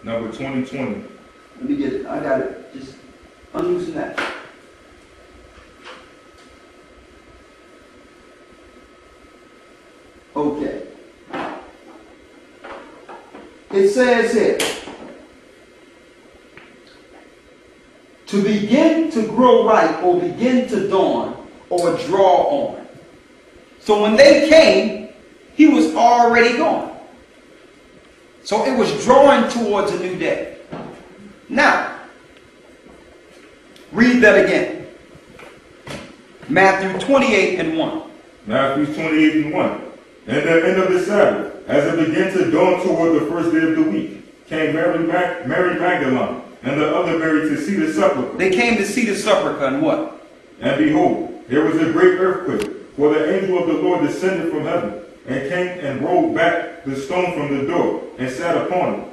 number 2020. Let me get it. I got it. Just unloosen that. Okay. It says here, to begin to grow ripe or begin to dawn or draw on. So when they came, he was already gone. So it was drawing towards a new day. Now, read that again. Matthew 28:1. Matthew 28:1. And the end of the Sabbath, as it began to dawn toward the first day of the week, came Mary Magdalene and the other Mary to see the sepulchre. They came to see the sepulchre and what? And behold, there was a great earthquake, for the angel of the Lord descended from heaven, and came and rolled back the stone from the door, and sat upon it.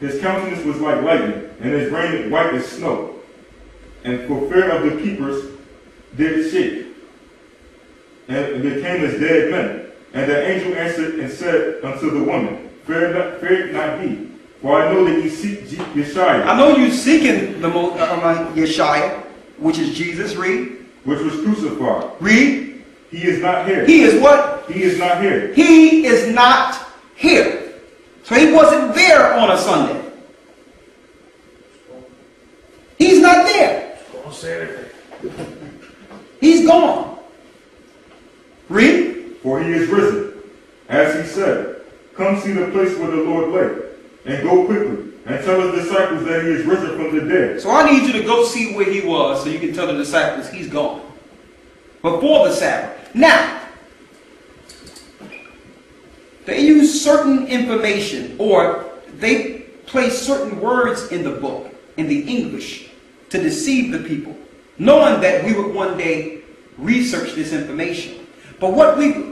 His countenance was like lightning, and his raiment white as snow. And for fear of the keepers did shake, and became as dead men. And the angel answered and said unto the woman, Fear not ye, for I know that ye seek Yeshua. I know you're seeking the Yeshua, which is Jesus. Read. Which was crucified. Read. He is not here. He is what? He is not here. He is not here. So he wasn't there on a Sunday. He's not there. He's gone. Read. For he is risen, as he said. Come see the place where the Lord lay, and go quickly, and tell his disciples that he is risen from the dead. So I need you to go see where he was so you can tell the disciples he's gone. Before the Sabbath. Now, they use certain information, or they place certain words in the book, in the English, to deceive the people, knowing that we would one day research this information. But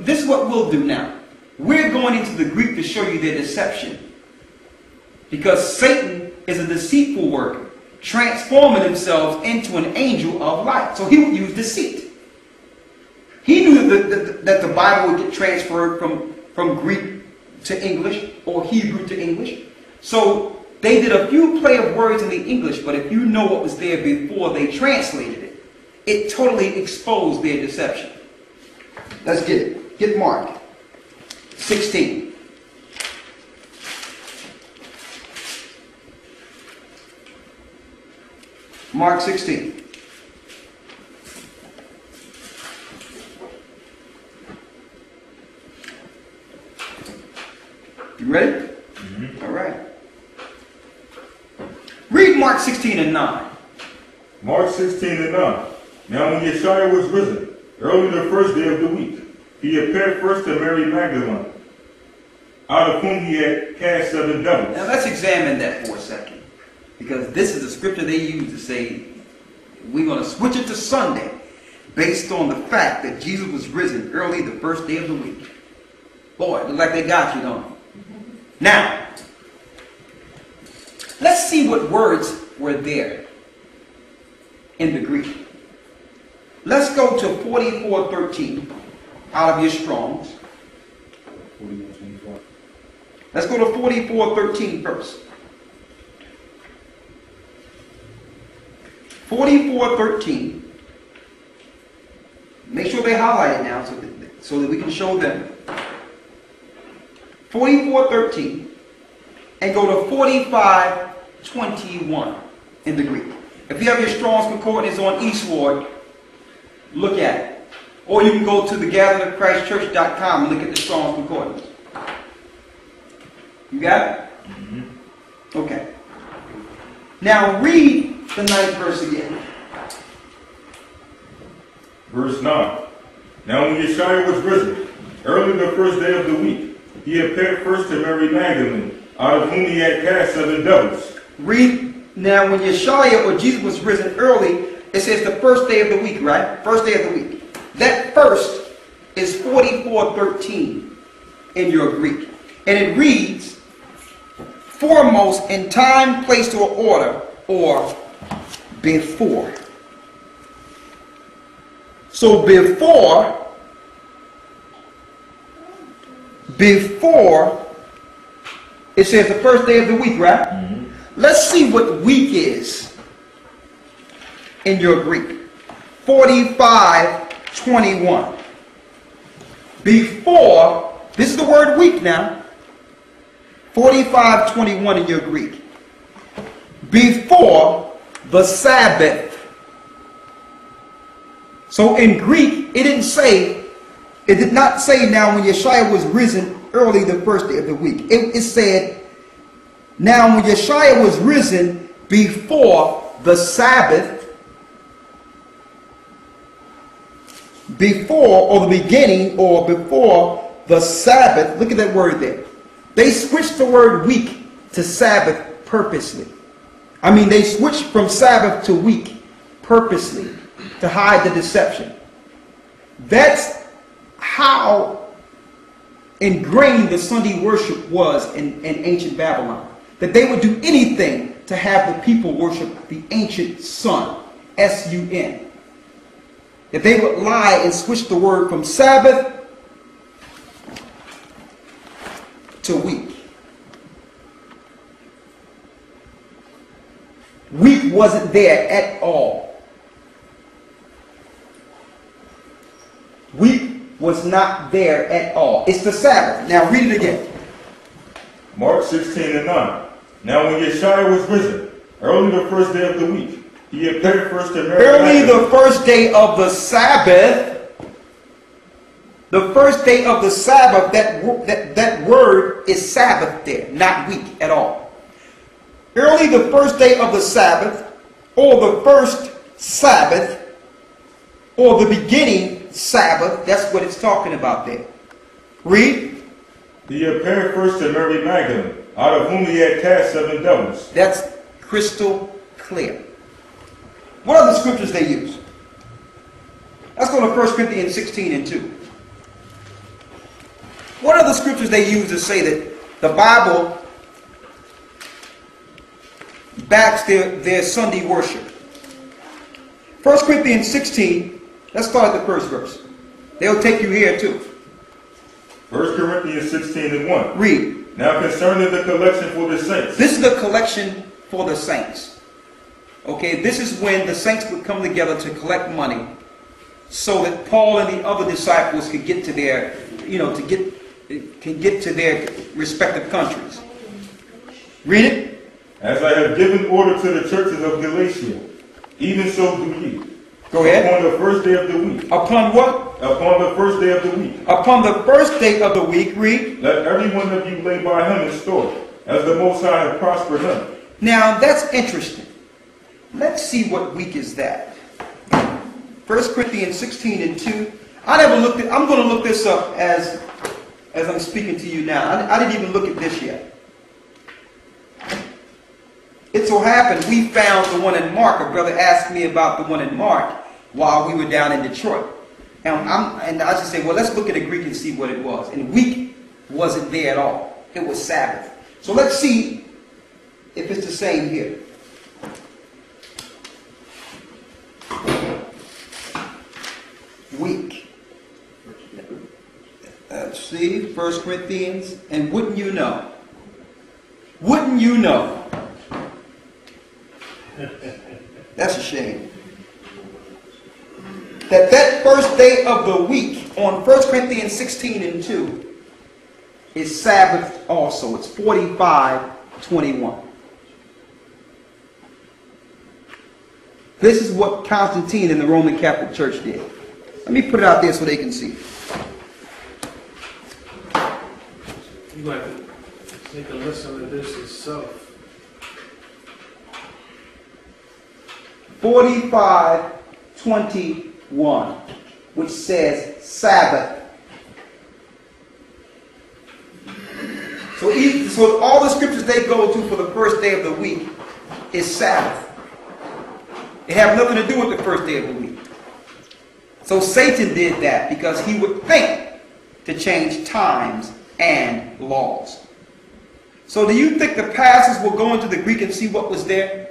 this is what we'll do now. We're going into the Greek to show you their deception. Because Satan is a deceitful worker, transforming himself into an angel of light. So he would use deceit. He knew that the Bible would get transferred from Greek to English or Hebrew to English. So they did a few play of words in the English, but if you know what was there before they translated it, it totally exposed their deception. Let's get it. Get Mark 16. Mark 16. You ready? Mm-hmm. All right. Read Mark 16:9. Mark 16:9. Now when Yeshua was risen, early the first day of the week, he appeared first to Mary Magdalene, out of whom he had cast 7 devils. Now let's examine that for a second. Because this is the scripture they use to say, we're going to switch it to Sunday, based on the fact that Jesus was risen early the first day of the week. Boy, it looks like they got you, don't they? Now, let's see what words were there in the Greek. Let's go to 44:13 out of your Strongs. Let's go to 44:13 first. 44:13. Make sure they highlight it now so that we can show them. 44:13. And go to 45:21 in the Greek. If you have your Strong's Concordance on Eastward, look at it. Or you can go to thegatheringofchristchurch.com and look at the Strong's Concordance. You got it? Mm-hmm. Okay. Now read the 9th verse again. Verse 9. Now when Yeshua was risen, early the first day of the week, he appeared first to Mary Magdalene, out of whom he had cast 7 devils. Read. Now when Yeshua or Jesus was risen early, it says the first day of the week, right? First day of the week. That first is 44:13 in your Greek. And it reads, foremost in time, place, or order, or before. So before, it says the first day of the week, right? Mm-hmm. let's see what week is in your Greek. 45:21. Before, this is the word week now. 45:21 in your Greek. Before the Sabbath. So in Greek, it did not say now when Yeshua was risen early the first day of the week. It said, now when Yeshua was risen before the Sabbath, before or the beginning or before the Sabbath, look at that word there. They switched the word week to Sabbath purposely. I mean, they switched from Sabbath to week purposely to hide the deception. That's how ingrained the Sunday worship was in ancient Babylon. That they would do anything to have the people worship the ancient sun, S-U-N. That they would lie and switch the word from Sabbath to week. Week wasn't there at all. Week was not there at all. It's the Sabbath. Now read it again. Mark 16:9. Now when Yeshua was risen, early the first day of the week, he appeared first to Mary. Early the first day of the Sabbath. The first day of the Sabbath, that word is Sabbath there, not week at all. Early the first day of the Sabbath, or the first Sabbath, or the beginning Sabbath, that's what it's talking about there. Read. He appeared first to Mary Magdalene, out of whom he had cast 7 devils. That's crystal clear. What are the scriptures they use? Let's go to 1 Corinthians 16:2. What are the scriptures they use to say that the Bible backs their Sunday worship? 1 Corinthians 16, let's start at the first verse. They'll take you here too. 1 Corinthians 16:1. Read. Now concerning the collection for the saints. This is the collection for the saints. Okay, this is when the saints would come together to collect money so that Paul and the other disciples could get to their, can get to their respective countries. Read it. As I have given order to the churches of Galatia, even so do ye. Go ahead. Upon the first day of the week. Upon what? Upon the first day of the week. Upon the first day of the week, read. Let every one of you lay by him in store, as the Most High hath prospered him. Now, that's interesting. Let's see what week is that. 1 Corinthians 16:2. I'm going to look this up as I'm speaking to you now. I didn't even look at this yet. It so happened we found the one in Mark. A brother asked me about the one in Mark while we were down in Detroit. And I just say, well, let's look at the Greek and see what it was. And week wasn't there at all. It was Sabbath. So let's see if it's the same here. Week. Let's see, 1 Corinthians. And wouldn't you know? Wouldn't you know? That's a shame. That first day of the week on 1 Corinthians 16:2 is Sabbath also. It's 45:21. This is what Constantine and the Roman Catholic Church did. Let me put it out there so they can see. You might take a listen to this yourself. 45:21, which says Sabbath. So all the scriptures they go to for the first day of the week is Sabbath. It have nothing to do with the first day of the week. So Satan did that because he would think to change times and laws. So do you think the pastors will go into the Greek and see what was there?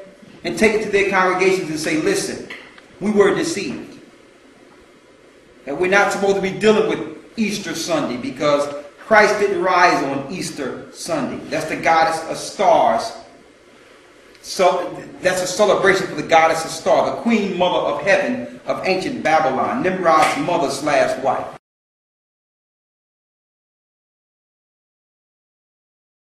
And take it to their congregations and say, listen, we were deceived. That we're not supposed to be dealing with Easter Sunday because Christ didn't rise on Easter Sunday. That's the goddess of stars So that's a celebration for the goddess of star, the queen mother of heaven of ancient Babylon, Nimrod's mother/wife.